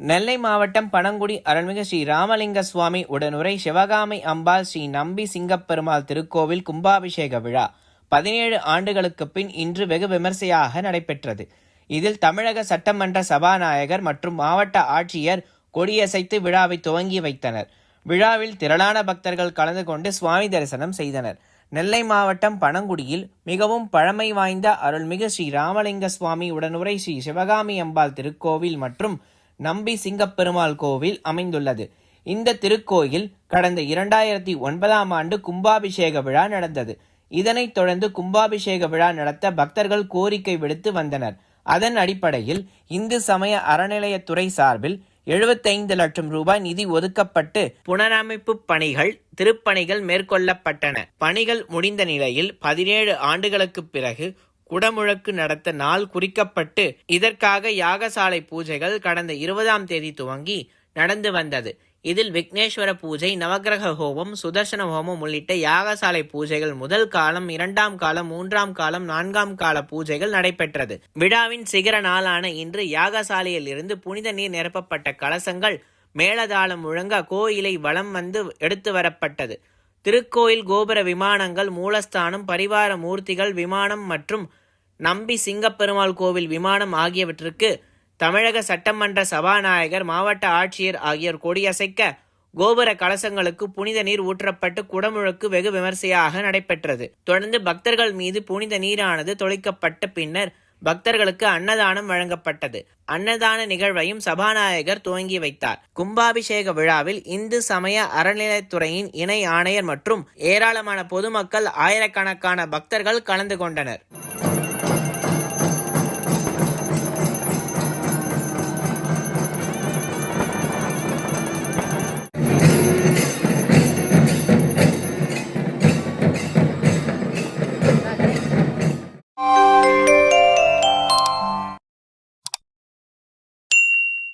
நெல்லை மாவட்டம் பனங்குடி அருள்மிகு ஸ்ரீ ராமலிங்க சுவாமி உடனுரை சிவகாமி அம்பாள் ஸ்ரீ நம்பி சிங்கப்பெருமாள் திருக்கோவில் கும்பாபிஷேக விழா 17 ஆண்டுகளுக்கு பின் இன்று வெகு விமர்சையாக நடைபெற்றது. இதில் தமிழக சட்டமன்ற சபாநாயகர் மற்றும் மாவட்ட ஆட்சியர் கொடியசைத்து விழாவை துவங்கி வைத்தனர். விழாவில் திரளான பக்தர்கள் கலந்து கொண்டு சுவாமி தரிசனம் செய்தனர். நெல்லை மாவட்டம் பனங்குடியில் மிகவும் பழமை வாய்ந்த அருள்மிகு ஸ்ரீ ராமலிங்க சுவாமி உடனுரை ஸ்ரீ சிவகாமி அம்பாள் திருக்கோவில் மற்றும் நம்பி சிங்கப்பெருமாள் கோவில் அமைந்துள்ளது. இந்த திருக்கோயில் கடந்த 2009ஆம் ஆண்டு கும்பாபிஷேக விழா நடந்தது. இதனைத் தொடர்ந்து கும்பாபிஷேக விழா நடத்த பக்தர்கள் கோரிக்கை விடுத்து வந்தனர். அதன் அடிப்படையில் இந்து சமய அறநிலையத்துறை சார்பில் 75 லட்சம் ரூபாய் நிதி ஒதுக்கப்பட்டு புனரமைப்பு பணிகள் திருப்பணிகள் மேற்கொள்ளப்பட்டன. பணிகள் முடிந்த நிலையில் 17 ஆண்டுகளுக்கு பிறகு குடமுழக்கு நடத்த நாள் குறிக்கப்பட்டு இதற்காக யாகசாலை பூஜைகள் கடந்த 20ஆம் தேதி துவங்கி நடந்து வந்தது. இதில் விக்னேஸ்வர பூஜை, நவக்கிரக ஹோமம், சுதர்சன ஹோமம் உள்ளிட்ட யாகசாலை பூஜைகள் முதல் காலம், 2ஆம் காலம், 3ஆம் காலம், 4ஆம் கால பூஜைகள் நடைபெற்றது. விழாவின் சிகர நாளான இன்று யாகசாலையில் இருந்து புனித நீர் நிரப்பப்பட்ட கலசங்கள் மேளதாளம் முழங்க கோயிலை வலம் வந்து எடுத்து வரப்பட்டது. திருக்கோயில் கோபுர விமானங்கள், மூலஸ்தானம், பரிவார மூர்த்திகள் விமானம் மற்றும் நம்பி சிங்கப்பெருமாள் கோவில் விமானம் ஆகியவற்றிற்கு தமிழக சட்டமன்ற சபாநாயகர், மாவட்ட ஆட்சியர் ஆகியோர் கொடியசைக்க கோபுர கலசங்களுக்கு புனித நீர் ஊற்றப்பட்டு குடமுழக்கு வெகு விமர்சையாக நடைபெற்றது. தொடர்ந்து பக்தர்கள் மீது புனித நீரானது தொளிக்கப்பட்ட பின்னர் பக்தர்களுக்கு அன்னதானம் வழங்கப்பட்டது. அன்னதான நிகழ்வையும் சபாநாயகர் துவங்கி வைத்தார். கும்பாபிஷேக விழாவில் இந்து சமய அறநிலையத்துறையின் இணை ஆணையர் மற்றும் ஏராளமான பொதுமக்கள், ஆயிரக்கணக்கான பக்தர்கள் கலந்து கொண்டனர்.